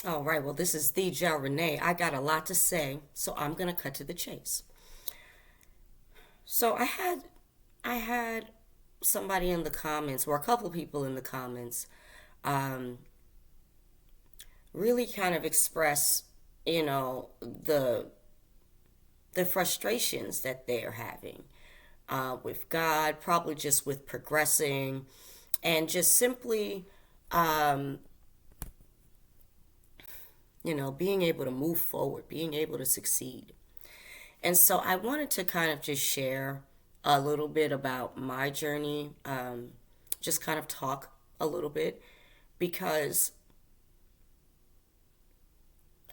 All right, well, this is the Jel Renee. I got a lot to say, so I'm gonna cut to the chase. So I had somebody in the comments, or a couple people in the comments, um, really kind of express, the frustrations that they're having with God, probably just with progressing, and just simply, um, being able to move forward, being able to succeed. And so I wanted to kind of just share a little bit about my journey, just kind of talk a little bit because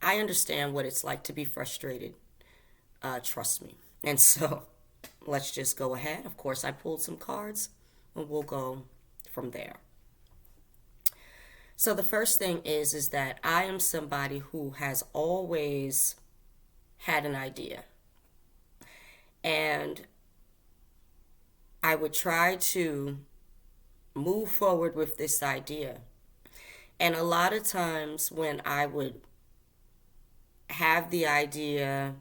I understand what it's like to be frustrated. Trust me. And so let's just go ahead. Of course, I pulled some cards and we'll go from there. So the first thing is that I am somebody who has always had an idea. And I would try to move forward with this idea. And a lot of times when I would have the idea,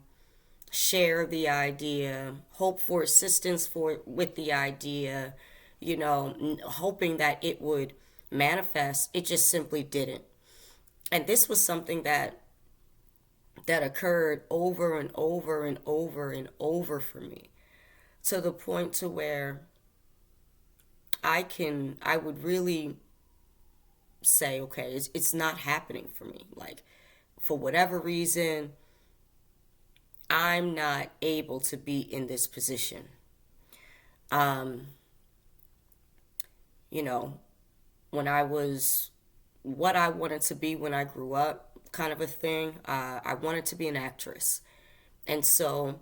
share the idea, hope for assistance for with the idea, hoping that it would manifest, it just simply didn't. And this was something that occurred over and over and over and over for me, to the point to where I would really say, okay, it's not happening for me. Like, for whatever reason, I'm not able to be in this position. Um, you know, when I was what I wanted to be when I grew up, kind of a thing. I wanted to be an actress. And so,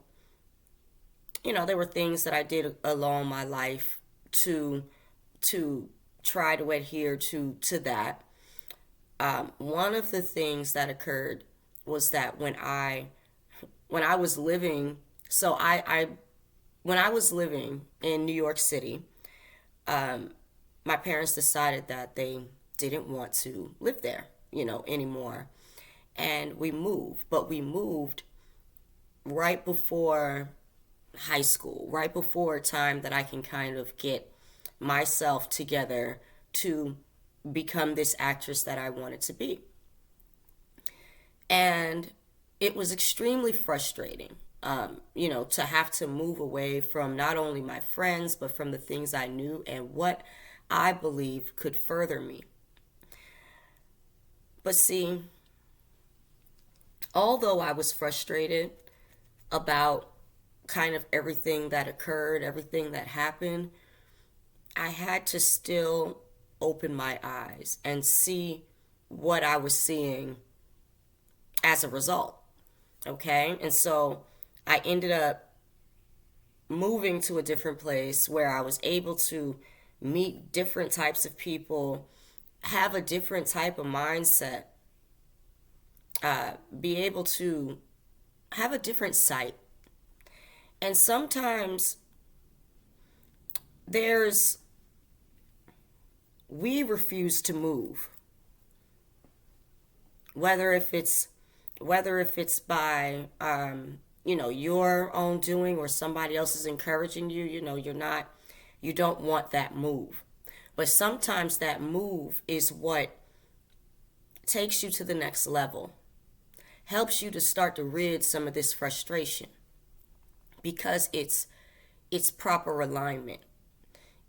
there were things that I did along my life to to try to adhere to that. One of the things that occurred was that when I was living, so I when I was living in New York City, um, my parents decided that they didn't want to live there, anymore, and we moved. But we moved right before high school, right before a time that I can kind of get myself together to become this actress that I wanted to be. And it was extremely frustrating, to have to move away from not only my friends, but from the things I knew and what I believe could further me. But see, although I was frustrated about kind of everything that occurred, everything that happened, I had to still open my eyes and see what I was seeing as a result. Okay. And so I ended up moving to a different place where I was able to meet different types of people, have a different type of mindset, be able to have a different sight. And sometimes there's, we refuse to move, whether if it's by your own doing or somebody else is encouraging you. You don't want that move, but sometimes that move is what takes you to the next level, helps you to start to rid some of this frustration, because it's proper alignment.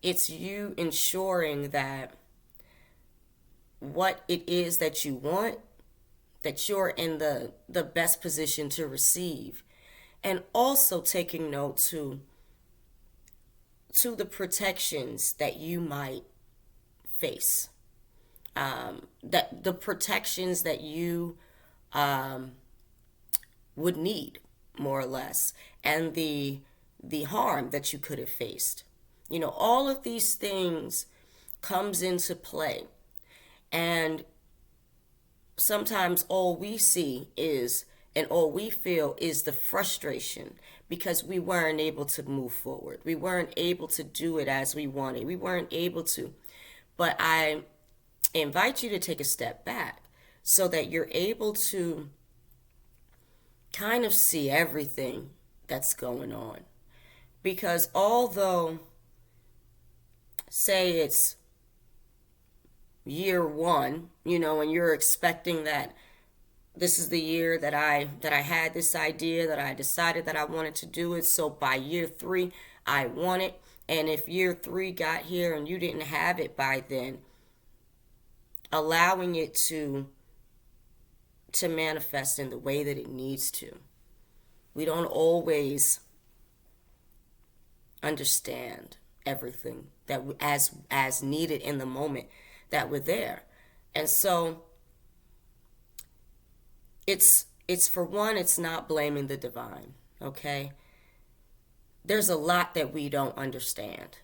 It's you ensuring that what it is that you want, that you're in the best position to receive, and also taking note to the protections that you might face, that the protections that you would need, more or less, and the harm that you could have faced. All of these things comes into play, and sometimes all we see is, and all we feel is, the frustration because we weren't able to move forward. We weren't able to do it as we wanted. We weren't able to. But I invite you to take a step back, so that you're able to kind of see everything that's going on. Because although, say it's year one, and you're expecting that this is the year that I had this idea, that I decided that I wanted to do it. So by year three, I want it. And if year three got here and you didn't have it by then, allowing it to manifest in the way that it needs to. We don't always understand everything that as needed in the moment that we're there. And so it's for one, it's not blaming the divine, okay? There's a lot that we don't understand.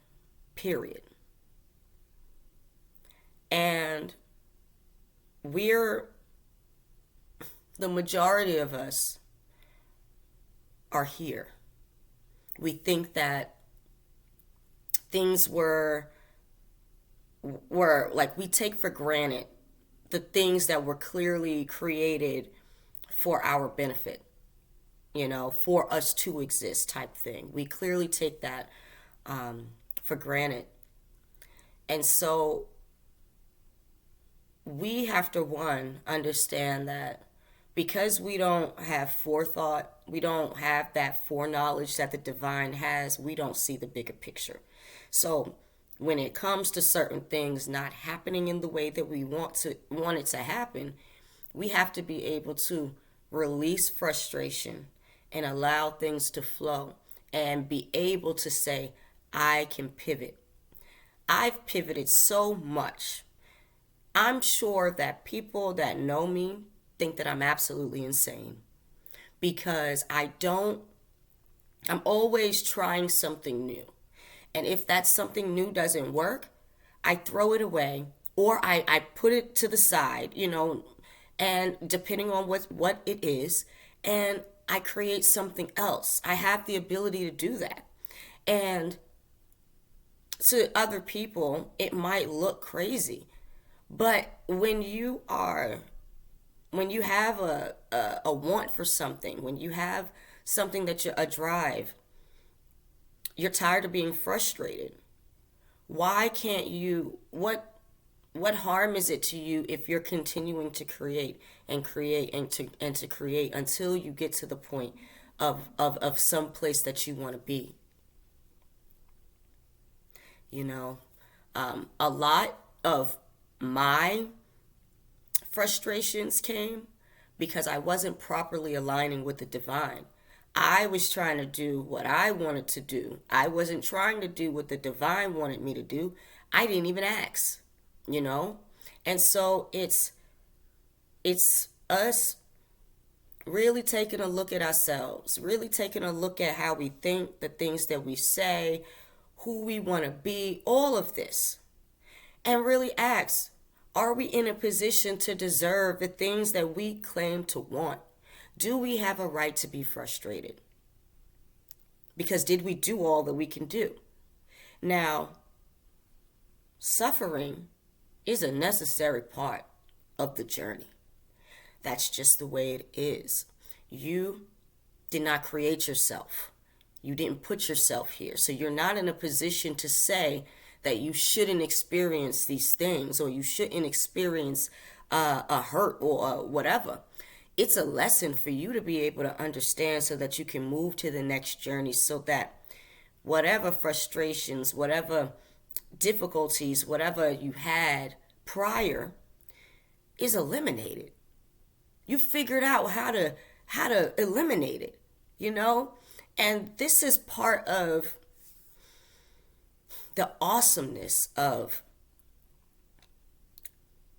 Period. And the majority of us are here. We think that things were like, we take for granted the things that were clearly created for our benefit, for us to exist type thing. We clearly take that for granted. And so we have to, one, understand that because we don't have forethought, we don't have that foreknowledge that the divine has, we don't see the bigger picture. So when it comes to certain things not happening in the way that we want it to happen, we have to be able to release frustration and allow things to flow and be able to say, I can pivot. I've pivoted so much. I'm sure that people that know me think that I'm absolutely insane because I'm always trying something new. And if that something new doesn't work, I throw it away or I put it to the side, and depending on what it is, and I create something else. I have the ability to do that. And to other people, it might look crazy. But when you have a want for something, when you have something that you're a drive, you're tired of being frustrated. Why can't you, what harm is it to you if you're continuing to create and create and to create until you get to the point of some place that you want to be? A lot of my frustrations came because I wasn't properly aligning with the divine. I was trying to do what I wanted to do. I wasn't trying to do what the divine wanted me to do. I didn't even ask, And so it's us really taking a look at ourselves, really taking a look at how we think, the things that we say, who we want to be, all of this. And really ask, are we in a position to deserve the things that we claim to want? Do we have a right to be frustrated? Because did we do all that we can do? Now, suffering is a necessary part of the journey. That's just the way it is. You did not create yourself. You didn't put yourself here. So you're not in a position to say that you shouldn't experience these things or you shouldn't experience a hurt or whatever. It's a lesson for you to be able to understand so that you can move to the next journey, so that whatever frustrations, whatever difficulties, whatever you had prior is eliminated. You figured out how to eliminate it, And this is part of the awesomeness of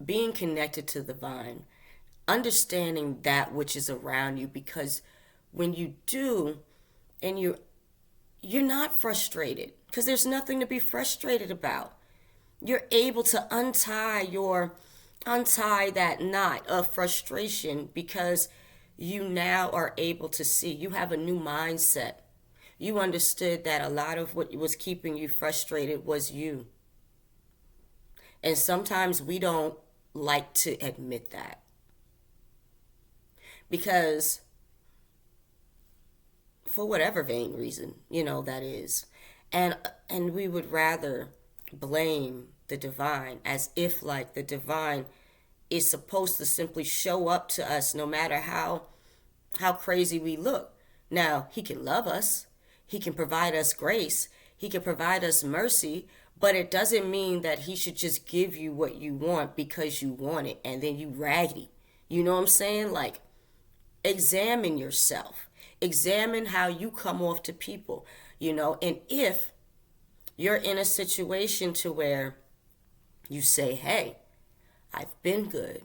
being connected to the divine, understanding that which is around you, because when you do, and you're not frustrated, because there's nothing to be frustrated about. You're able to untie that knot of frustration because you now are able to see. You have a new mindset. You understood that a lot of what was keeping you frustrated was you. And sometimes we don't like to admit that. because for whatever vain reason, that is. And we would rather blame the divine as if like the divine is supposed to simply show up to us no matter how crazy we look. Now, he can love us. He can provide us grace. He can provide us mercy, but it doesn't mean that he should just give you what you want because you want it and then you raggedy. You know what I'm saying? Like, examine yourself. Examine how you come off to people, and if you're in a situation to where you say, hey, I've been good.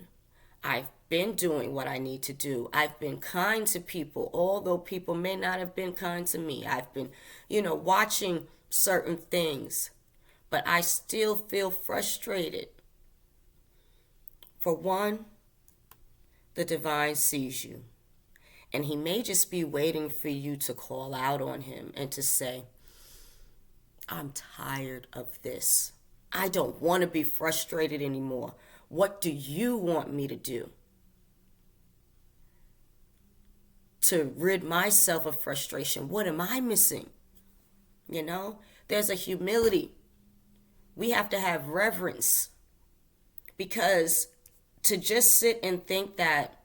I've been doing what I need to do. I've been kind to people, although people may not have been kind to me. I've been, watching certain things, but I still feel frustrated. For one, the divine sees you, and he may just be waiting for you to call out on him and to say, I'm tired of this. I don't want to be frustrated anymore. What do you want me to do to rid myself of frustration? What am I missing? There's a humility. We have to have reverence, because to just sit and think that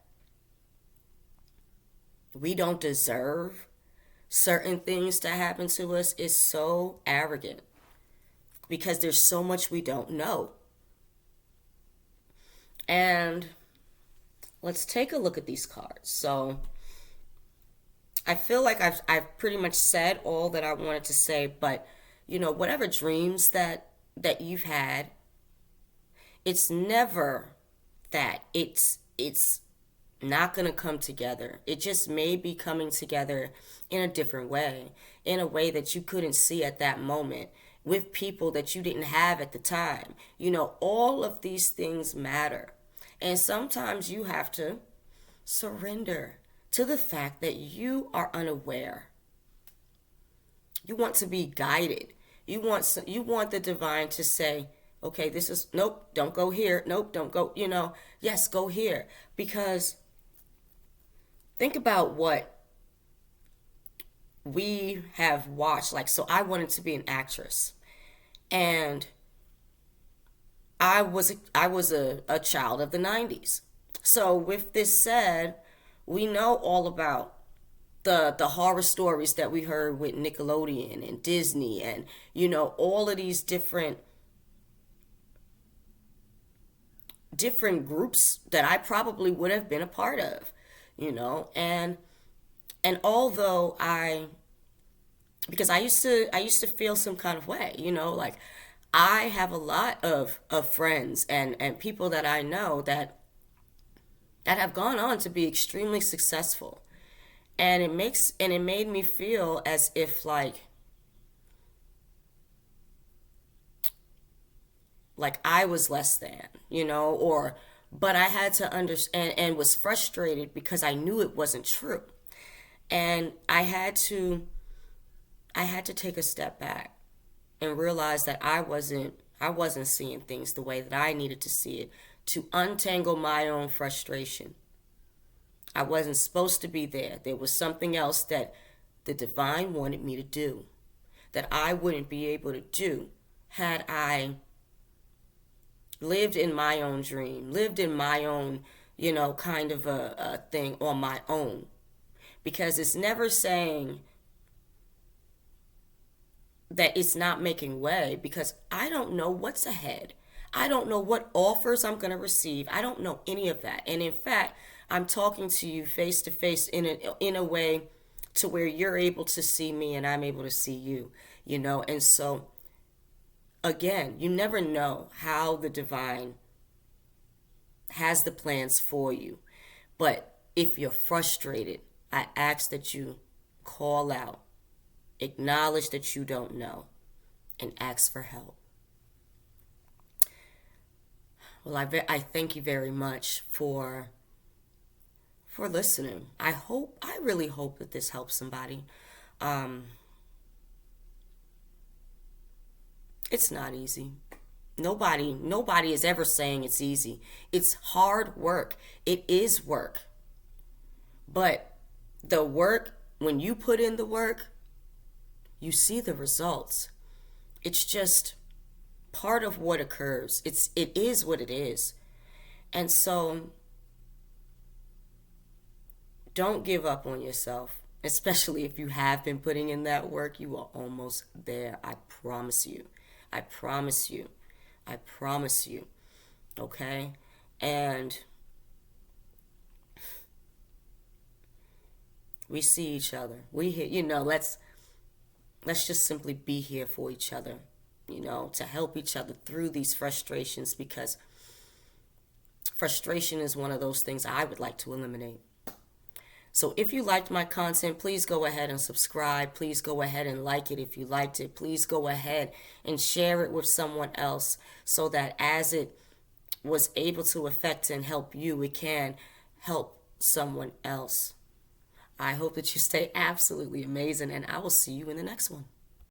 we don't deserve certain things to happen to us is so arrogant, because there's so much we don't know. And let's take a look at these cards. So I feel like I've pretty much said all that I wanted to say, but whatever dreams that you've had, it's never that it's not going to come together. It just may be coming together in a different way, in a way that you couldn't see at that moment, with people that you didn't have at the time. All of these things matter. And sometimes you have to surrender to the fact that you are unaware. You want to be guided. You want the divine to say, okay, this is, nope, don't go here. Nope, don't go, yes, go here. Because think about what we have watched. Like, so I wanted to be an actress, and I was a child of the 90s. So with this said, we know all about the horror stories that we heard with Nickelodeon and Disney and all of these different groups that I probably would have been a part of, and although because I used to feel some kind of way, like I have a lot of friends and people that I know that have gone on to be extremely successful. And it made me feel as if like I was less than, but I had to understand and was frustrated because I knew it wasn't true. And I had to take a step back and realize that I wasn't seeing things the way that I needed to see it, to untangle my own frustration. I wasn't supposed to be there. There was something else that the divine wanted me to do that I wouldn't be able to do had I lived in my own dream, lived in my own, kind of a thing on my own. Because it's never saying that it's not making way, because I don't know what's ahead. I don't know what offers I'm going to receive. I don't know any of that. And in fact, I'm talking to you face to face in a way to where you're able to see me and I'm able to see you, And so, again, you never know how the divine has the plans for you. But if you're frustrated, I ask that you call out, acknowledge that you don't know, and ask for help. Well, I thank you very much for listening. I really hope that this helps somebody. It's not easy. Nobody is ever saying it's easy. It's hard work. It is work. But the work, when you put in the work, you see the results. It's just part of what occurs. It is what it is. And so don't give up on yourself, especially if you have been putting in that work. You are almost there. I promise you. I promise you. I promise you. Okay? And we see each other. We here, let's just simply be here for each other, to help each other through these frustrations, because frustration is one of those things I would like to eliminate. So if you liked my content, please go ahead and subscribe. Please go ahead and like it if you liked it. Please go ahead and share it with someone else, so that as it was able to affect and help you, it can help someone else. I hope that you stay absolutely amazing, and I will see you in the next one.